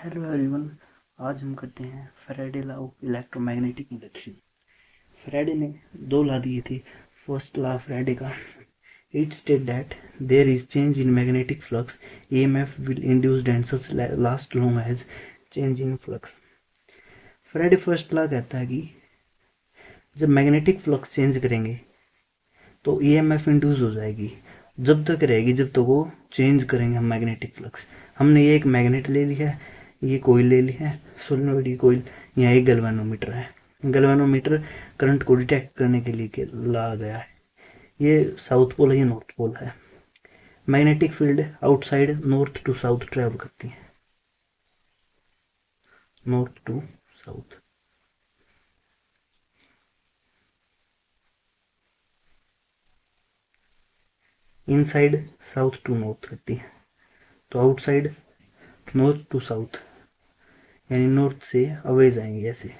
Hello everyone. आज हम करते हैं Faraday law of electromagnetic induction. Faraday ने दो लॉ दिए थे। फर्स्ट लॉ फैराडे का, it state that there is change in magnetic flux, EMF will induced and such last long as change in flux. Faraday first law कहता है कि जब magnetic flux change करेंगे तो ईएमएफ इंड्यूस हो जाएगी। जब तक रहेगी जब तक वो चेंज करेंगे हम मैग्नेटिक फ्लक्स। हमने ये एक मैग्नेट ले लिया है, ये कोयल ले ली है, सोलेनोइड की कोयल। यहाँ एक गैल्वेनोमीटर है। गैल्वेनोमीटर करंट को डिटेक्ट करने के लिए लाया गया है। ये साउथ पोल है, ये नॉर्थ पोल है। Magnetic field outside north to south travel करती है, north to south. Inside south to north करती है। तो आउटसाइड नॉर्थ टू साउथ, यानी नॉर्थ से अवे जाएंगे, ऐसे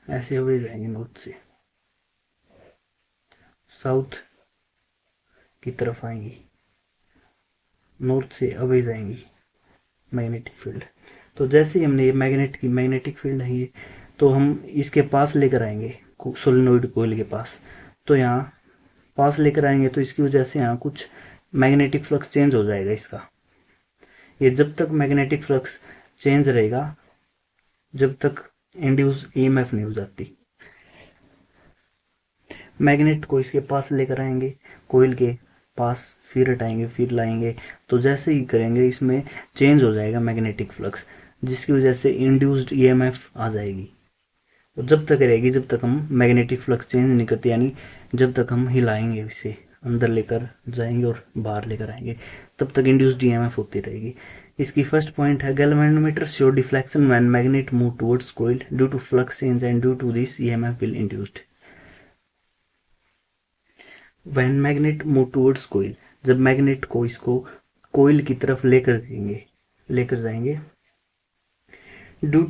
ऐसे अवे जाएंगे नॉर्थ से साउथ की तरफ आएंगी, नॉर्थ से अवे जाएंगी मैग्नेटिक फील्ड। तो जैसे ही हमने ये मैग्नेटिक फील्ड है ये, तो हम इसके पास लेकर आएंगे सोलेनोइड कोयल के पास। तो यहाँ पास लेकर आएंगे तो इसकी वजह से यहाँ कुछ मैग्नेटिक फ्लक्स चेंज हो जाएगा इसका। ये जब तक मैग्नेटिक फ्लक्स चेंज रहेगा जब तक इंड्यूस ईएमएफ नहीं हो जाती। मैग्नेट को इसके पास लेकर आएंगे, कोयल के पास, फिर हटाएंगे, फिर लाएंगे। तो जैसे ही करेंगे इसमें चेंज हो जाएगा मैग्नेटिक फ्लक्स, जिसकी वजह से इंड्यूस्ड ईएमएफ आ जाएगी। और जब तक रहेगी जब तक हम मैग्नेटिक फ्लक्स चेंज नहीं करते, यानी जब तक हम हिलाएंगे, इसे अंदर लेकर जाएंगे और बाहर लेकर आएंगे, तब तक इंड्यूस्ड ईएमएफ होती रहेगी। इसकी फर्स्ट पॉइंट है, galvanometer show deflection when magnet move towards coil due to flux change and due to this EMF will induced. When magnet move towards coil, जब मैग्नेट को इसको कॉइल की तरफ लेकर जाएंगे ड्यू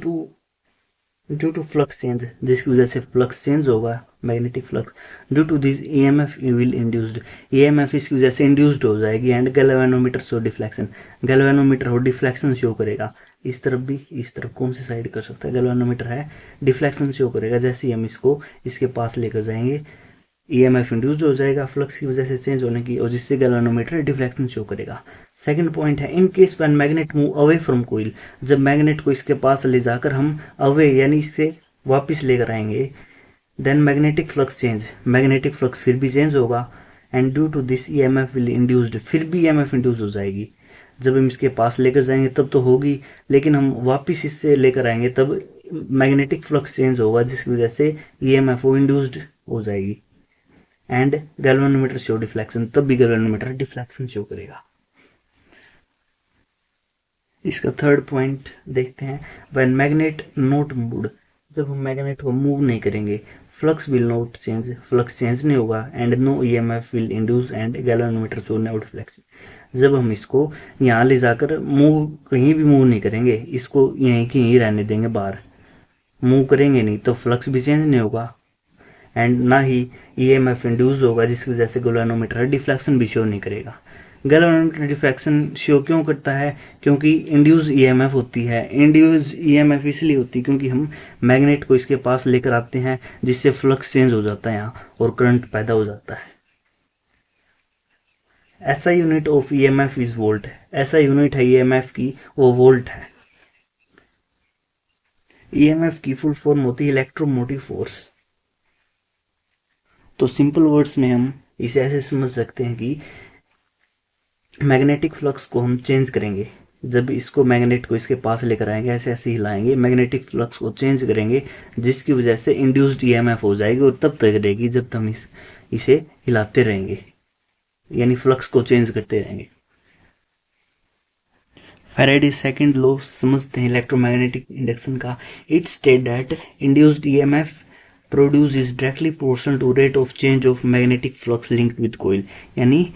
टू फ्लक्स चेंज, जिसकी वजह से फ्लक्स चेंज होगा magnetic flux, due to this EMF will induced, EMF इसकी वजह से इंड्यूस्ड हो जाएगी। And galvanometer show deflection, galvanometer हो डिफ्लेक्शन शो करेगा। इस तरफ भी, इस तरफ कौन सी साइड कर सकता है, गैल्वेनोमीटर है, डिफ्लेक्शन शो करेगा। जैसे ही हम इसको इसके पास लेकर जाएंगे ईएमएफ इंड्यूस्ड हो जाएगा फ्लक्स की वजह से चेंज होने की, और जिससे गैल्वेनोमीटर डिफ्लेक्शन शो करेगा। सेकंड पॉइंट है, in case when magnet move away from coil, जब मैग्नेट को इसके पास ले जाकर हम अवे यानी इससे वापस लेकर आएंगे, then magnetic flux change, magnetic flux फिर भी चेंज होगा। And due to this EMF will induced, फिर भी ईएमएफ इंड्यूस हो जाएगी। जब हम इसके पास लेकर जाएंगे तब तो होगी, लेकिन हम वापस इससे लेकर आएंगे तब मैग्नेटिक फ्लक्स चेंज होगा, जिसकी वजह से ईएमएफ वो इंड्यूस्ड हो जाएगी। एंड गैल्वेनोमीटर शो डिफ्लेक्शन, तब भी गैल्वेनोमीटर डिफ्लेक्शन शो करेगा। इसका थर्ड पॉइंट देखते हैं, व्हेन मैग्नेट नॉट मूव्ड, जब हम मैग्नेट को मूव नहीं करेंगे, flux will not change, flux change नहीं होगा। And no EMF will induce and galvanometer show no deflection, जब हम इसको यहाँ ले जाकर मूव, कहीं भी मूव नहीं करेंगे, इसको यहीं की यहीं रहने देंगे, बाहर मूव करेंगे नहीं, तो फ्लक्स भी चेंज नहीं होगा एंड ना ही ईएमएफ इंड्यूस होगा, जिसकी वजह से गैल्वेनोमीटर डिफ्लेक्शन भी शो नहीं करेगा। गैल्वेनोमीटर डिफ्लेक्शन शो क्यों करता है, क्योंकि इंड्यूस ईएमएफ होती है। इंड्यूस ईएमएफ इसलिए होती है क्योंकि हम मैग्नेट को इसके पास लेकर आते हैं, जिससे फ्लक्स चेंज हो जाता है यहाँ और करंट पैदा हो जाता है। ऐसा unit of EMF is volt, ऐसा यूनिट है ईएमएफ की, वो वोल्ट है। ईएमएफ की फुल फॉर्म होती है इलेक्ट्रोमोटिव फोर्स। तो सिंपल वर्ड्स में हम इसे ऐसे समझ सकते हैं कि मैग्नेटिक फ्लक्स को हम चेंज करेंगे, जब इसको मैग्नेट को इसके पास लेकर आएंगे, ऐसे ऐसे हिलाएंगे, मैग्नेटिक फ्लक्स को चेंज करेंगे, जिसकी वजह से इंड्यूस्ड ईएमएफ हो जाएगी, और तब तक रहेगी जब तक हम इसे हिलाते रहेंगे, यानी फ्लक्स को चेंज करते रहेंगे। फैराडे सेकंड लॉ समझते हैं इलेक्ट्रोमैग्नेटिक इंडक्शन का। It state that induced EMF produce is directly proportional to rate of change of magnetic flux linked with coil, यानी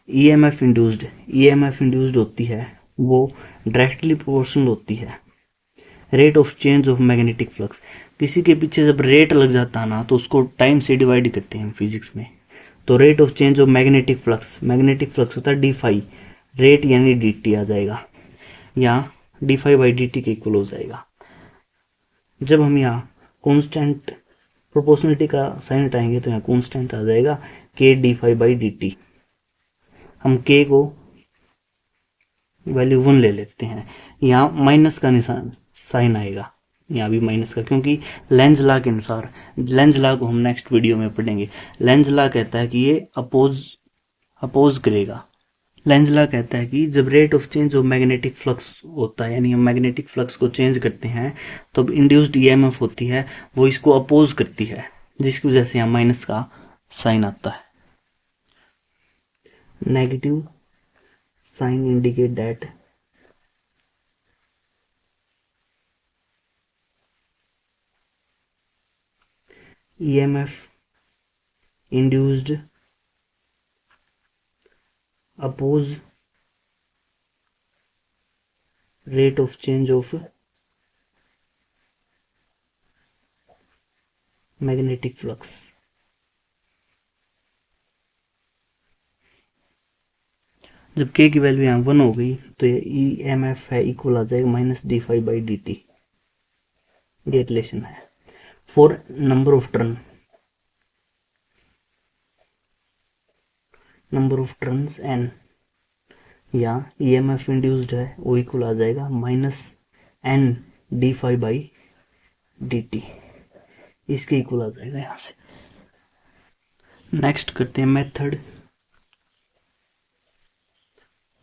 ईएमएफ इंड्यूस्ड होती है वो डायरेक्टली प्रोपोर्शनल होती है rate of change of magnetic flux. किसी के पीछे जब रेट लग जाता है ना, तो उसको टाइम से डिवाइड करते हैं फिजिक्स में। तो rate of change of magnetic flux होता है डी फाई, रेट यानी dt आ जाएगा। यहाँ D phi by D T के इक्वल हो जाएगा। जब हम यहाँ कॉन्स्टेंट प्रोपोर्शनलिटी का साइन हटाएंगे तो यहाँ कॉन्स्टेंट आ जाएगा के D phi by D T. हम के को वैल्यू 1 ले लेते हैं। यहाँ माइनस का निशान साइन आएगा, यहाँ भी माइनस का, क्योंकि लेंज लॉ के अनुसार, लेंज लॉ को हम नेक्स्ट वीडियो में पढ़ेंगे। लेंज लॉ कहता है कि ये अपोज करेगा। लेंज लॉ कहता है कि जब rate of change of magnetic flux होता है, यानी हम मैग्नेटिक फ्लक्स को चेंज करते हैं, तो इंड्यूस्ड ईएमएफ होती है वो इसको अपोज करती है, जिसकी वजह से यहाँ माइनस का साइन आता है। Negative sign indicate that EMF induced oppose rate of change of magnetic flux। जब k की वैल्यू यहाँ 1 हो गई तो ये EMF है इक्वल आ जाएगा minus D phi by D T. ये रिलेशन है for number of turns n, या EMF इंड्यूस्ड है वो इक्वल आ जाएगा minus n D phi by D T, इसके इक्वल आ जाएगा यहाँ से। नेक्स्ट करते हैं method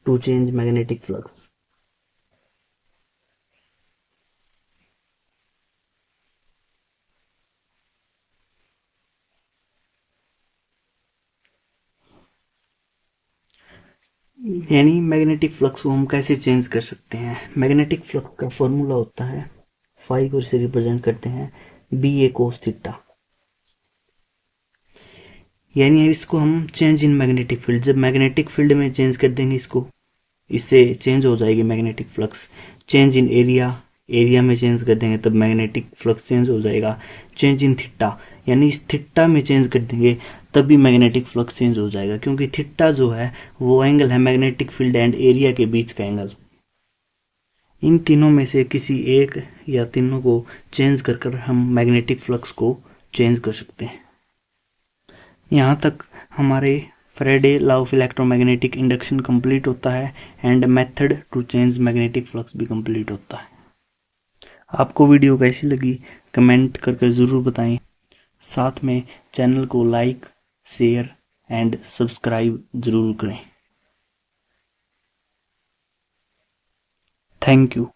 to change magnetic flux. यानी मैग्नेटिक फ्लक्स को हम कैसे चेंज कर सकते हैं। मैग्नेटिक फ्लक्स का फॉर्मूला होता है, फाई को इसे रिप्रेजेंट करते हैं बी ए कोस थीटा। यानी इसको हम चेंज इन मैग्नेटिक फील्ड, जब मैग्नेटिक फील्ड में चेंज कर देंगे इसको, इससे चेंज हो जाएगी magnetic flux. Change in area में चेंज कर देंगे तब मैग्नेटिक फ्लक्स चेंज हो जाएगा। चेंज इन थीटा, यानी इस थीटा में चेंज कर देंगे तब भी मैग्नेटिक फ्लक्स चेंज हो जाएगा, क्योंकि थीटा जो है वो एंगल है मैग्नेटिक फील्ड एंड एरिया के बीच का एंगल। इन तीनों में से किसी एक या तीनों को चेंज कर हम मैग्नेटिक फ्लक्स को चेंज कर सकते हैं। यहाँ तक हमारे Faraday law of electromagnetic induction complete होता है and method to change magnetic flux भी कंप्लीट होता है। आपको वीडियो कैसी लगी कमेंट करके ज़रूर बताएं। साथ में चैनल को लाइक, शेयर एंड सब्सक्राइब जरूर करें। Thank you.